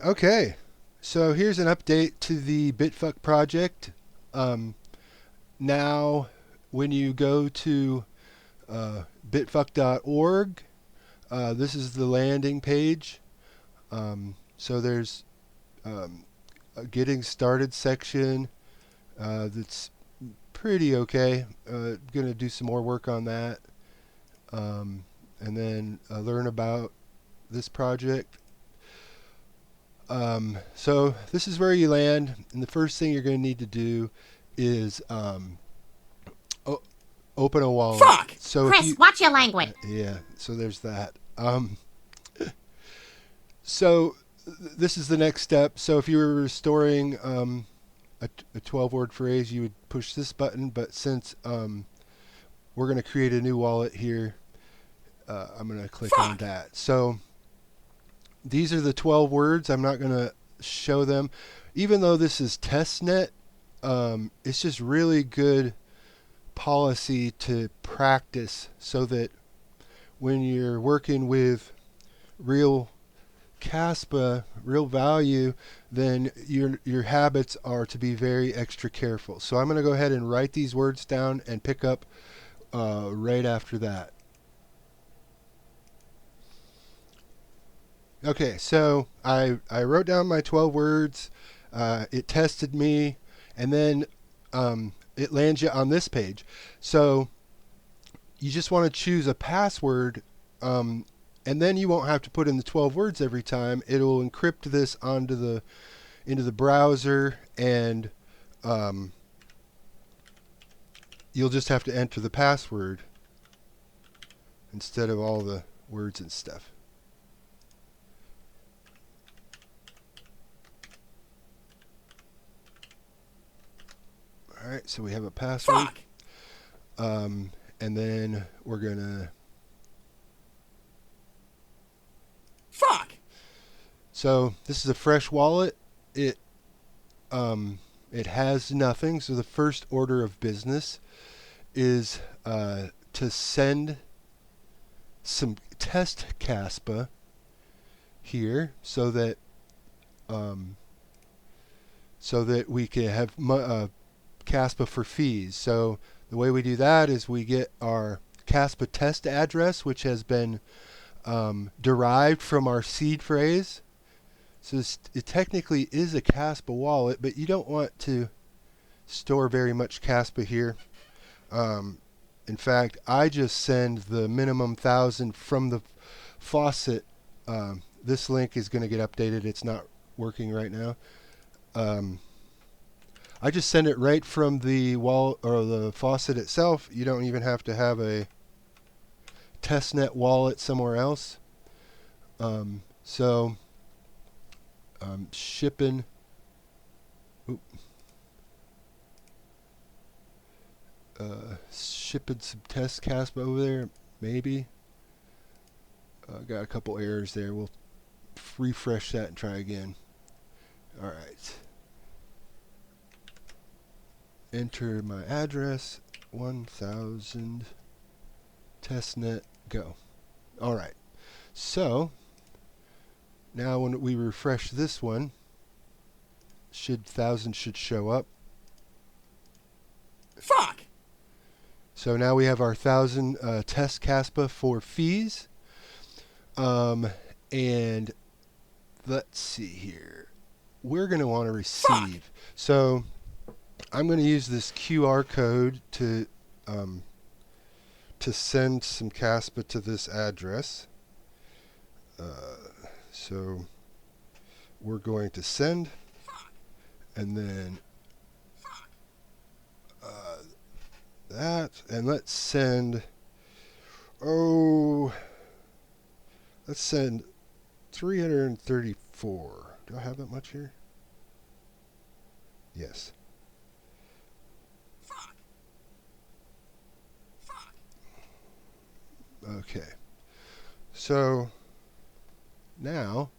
Okay, so here's an update to the BitPhoque project. Um, Now, when you go to bitphoque.org, this is the landing page. So there's a getting started section that's pretty okay. Going to do some more work on that. And then learn about this project. So this is where you land, and the first thing you're going to need to do is o- open a wallet. Fuck! So if Chris, you, watch your language. yeah, so there's that. So this is the next step. So if you were storing a 12-word phrase, you would push this button. But since we're going to create a new wallet here, I'm going to click on Fuck! that. So these are the 12 words. I'm not going to show them. Even though this is testnet, it's just really good policy to practice so that when you're working with real Kaspa, real value, then your habits are to be very extra careful. So I'm going to go ahead and write these words down and pick up right after that. Okay, so I wrote down my 12 words. It tested me, and then it lands you on this page. So you just want to choose a password, and then you won't have to put in the 12 words every time. It'll encrypt this onto the into the browser, and um, you'll just have to enter the password instead of all the words and stuff. All right, so we have a password. Fuck! And then we're gonna. Fuck! So this is a fresh wallet. It it has nothing. So the first order of business is to send some test Kaspa here, um, so that we can have Kaspa for fees. So the way we do that is we get our Kaspa test address, which has been derived from our seed phrase. So it technically is a Kaspa wallet, but you don't want to store very much Kaspa here. Um, in fact, I just send the minimum 1,000 from the faucet. This link is going to get updated. It's not working right now. Um, I just send it right from the wall or the faucet itself. You don't even have to have a testnet wallet somewhere else. So shipping. Oop, shipping some test Kaspa over there, maybe. Got a couple errors there. We'll refresh that and try again. All right. Enter my address, 1,000, testnet, go. All right. So now when we refresh this one, 1,000 should show up. Fuck! So now we have our 1,000 test Kaspa for fees. And let's see here. We're going to want to Fuck! receive. So I'm going to use this QR code to send some Kaspa to this address. So we're going to send, and then that, and let's send. Oh, let's send 334. Do I have that much here? Yes. Fuck! Fuck! Okay. So now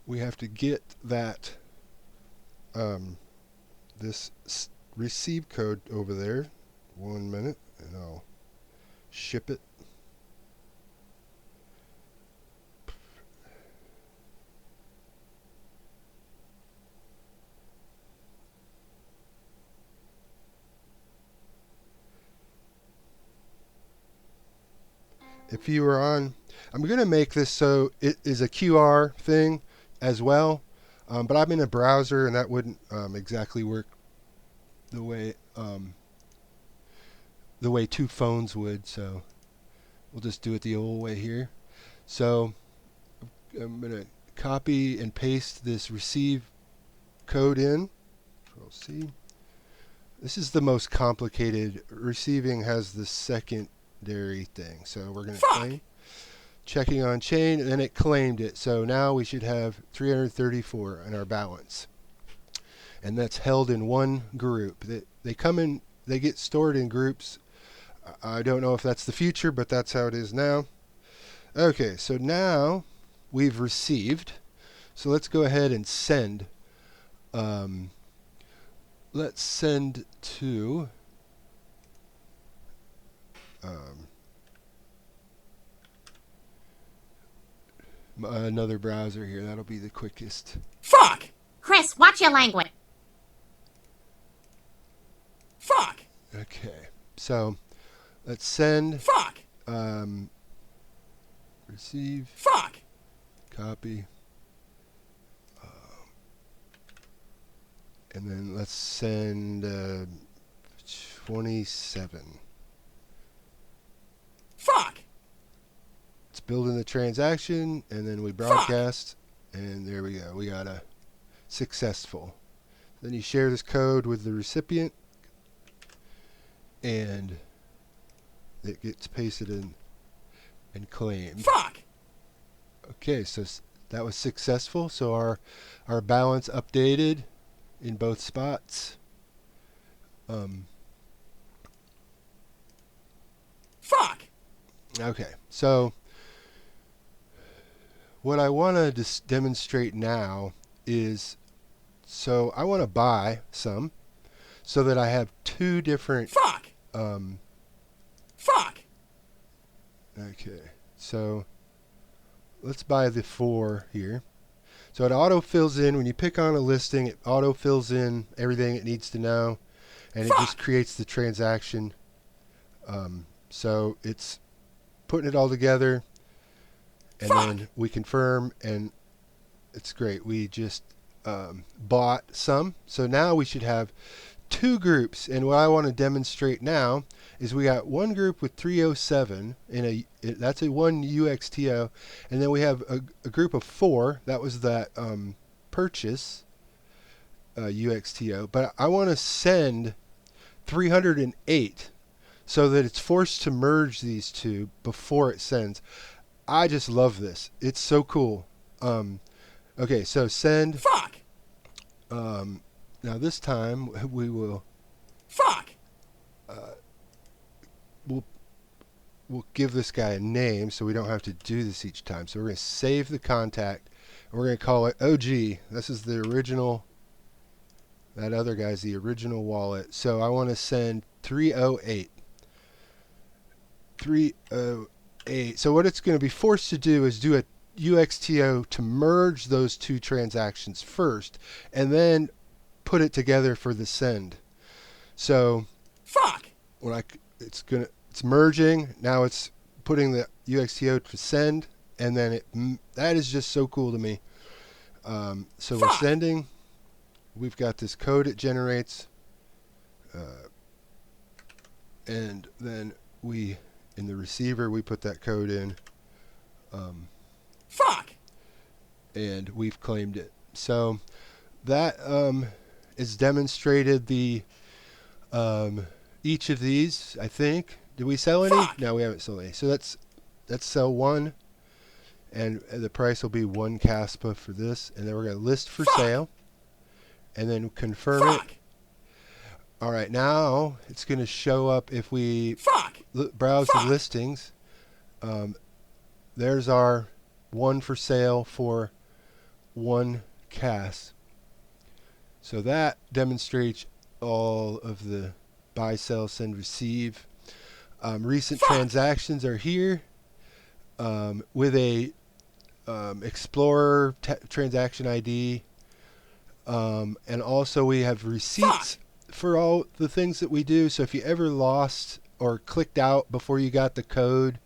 we have to get that this receive code over there. 1 minute, and I'll ship it. if you were on, I'm going to make this so it is a QR thing as well. But I'm in a browser and that wouldn't exactly work the way two phones would. So we'll just do it the old way here. So I'm going to copy and paste this receive code in. We'll see. This is the most complicated. Receiving has the secondary thing. So we're going to claim. Checking on chain, and then it claimed it. So now we should have 334 in our balance. And that's held in one group. They come in, they get stored in groups. I don't know if that's the future, but that's how it is now. Okay, so now we've received. So let's go ahead and send. Let's send to another browser here. That'll be the quickest. Fuck! Chris, watch your language. Fuck! Okay, so let's send. Fuck! Receive. Fuck! Copy. And then let's send 27. Fuck! It's building the transaction, and then we broadcast, and there we go. We got a successful. Then you share this code with the recipient, and it gets pasted in and claimed. Fuck! Okay, so that was successful. So our balance updated in both spots. Fuck! Okay, so what I want to demonstrate now is, so I want to buy some so that I have two different. Fuck! Fuck! Okay, so let's buy the 4 here. So it auto fills in when you pick on a listing. It auto fills in everything it needs to know, and it just creates the transaction. So it's putting it all together, and then we confirm, and it's great. We just bought some, so now we should have 2 groups. And what I want to demonstrate now is we got one group with 307 in that's a 1 UXTO, and then we have a group of 4. That was that purchase UXTO. But I want to send 308 so that it's forced to merge these two before it sends. I just love this. It's so cool. Okay, so send. Fuck! Now this time we will. Fuck! We'll give this guy a name so we don't have to do this each time. So we're going to save the contact, and we're going to call it OG. This is the original. That other guy's the original wallet. So I want to send 308. 308. So what it's going to be forced to do is do a UXTO to merge those 2 transactions first, and then put it together for the send. So fuck, when it's merging, now it's putting the UXTO to send, and then that is just so cool to me. So we're sending. We've got this code it generates, and then in the receiver we put that code in. Fuck. And we've claimed it. So that is demonstrated the each of these, I think. Did we sell any? Fuck. No, we haven't sold any. So that's sell 1, and the price will be 1 Kaspa for this, and then we're going to list for sale, and then confirm it. All right, now it's going to show up if we browse the listings. There's our 1 for sale for 1 Kas. So that demonstrates all of the buy, sell, send, receive. Recent transactions are here with a Explorer transaction ID, and also we have receipts for all the things that we do. So if you ever lost or clicked out before you got the code,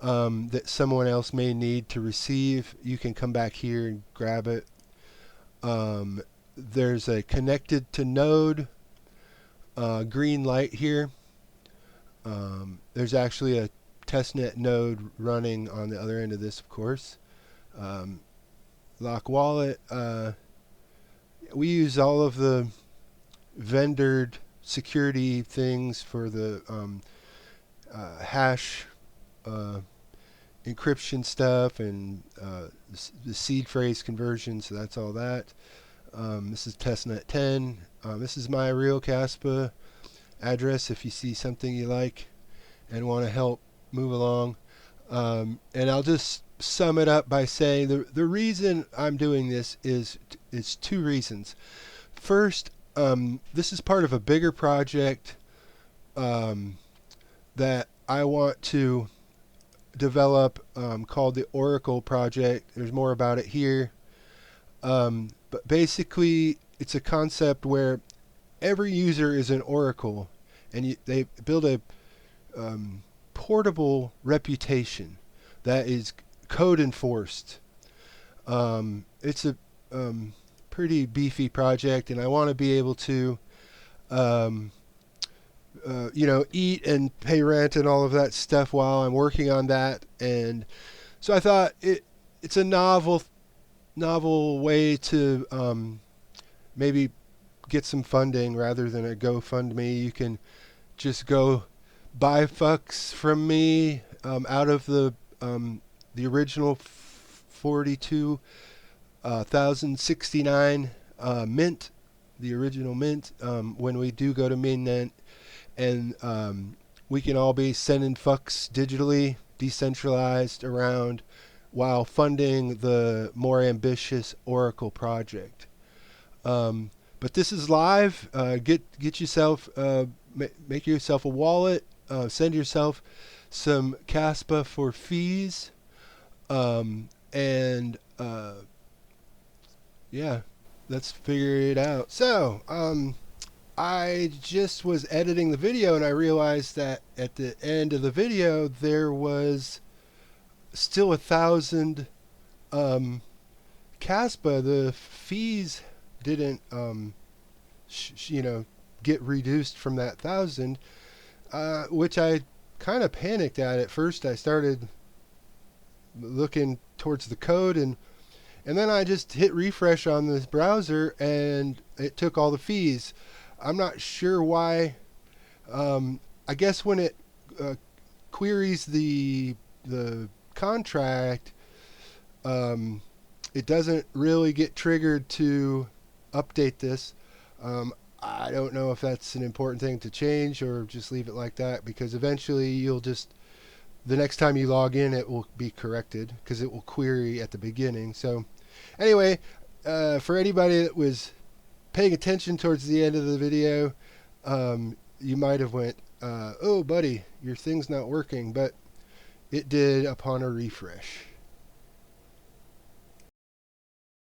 that someone else may need to receive, you can come back here and grab it. There's a connected to node green light here. There's actually a testnet node running on the other end of this, of course. Lock wallet. We use all of the vendored security things for the hash encryption stuff and the seed phrase conversion, so that's all that. This is testnet 10. This is my real Kaspa address if you see something you like and want to help move along. And I'll just sum it up by saying the reason I'm doing this is two reasons. First, this is part of a bigger project that I want to develop called the Oracle project. There's more about it here. But basically, it's a concept where every user is an Oracle, and they build a portable reputation that is code enforced. It's a pretty beefy project, and I want to be able to eat and pay rent and all of that stuff while I'm working on that. And so I thought it's a novel way to maybe get some funding rather than a GoFundMe. You can just go buy fucks from me out of the original 42,069 mint, the original mint, when we do go to mainnet. And we can all be sending fucks digitally, decentralized around, while funding the more ambitious Oracle project. But this is live. Get yourself, make yourself a wallet. Send yourself some Kaspa for fees. Yeah, let's figure it out. So, I just was editing the video and I realized that at the end of the video there was still 1,000 Kaspa. The fees didn't get reduced from that 1,000, which I kind of panicked at first. I started looking towards the code, and then I just hit refresh on this browser and it took all the fees. I'm not sure why. I guess when it queries the contract, it doesn't really get triggered to update this. I don't know if that's an important thing to change or just leave it like that, because eventually the next time you log in, it will be corrected because it will query at the beginning. So anyway, for anybody that was paying attention towards the end of the video, you might have went, oh buddy, your thing's not working, but it did upon a refresh.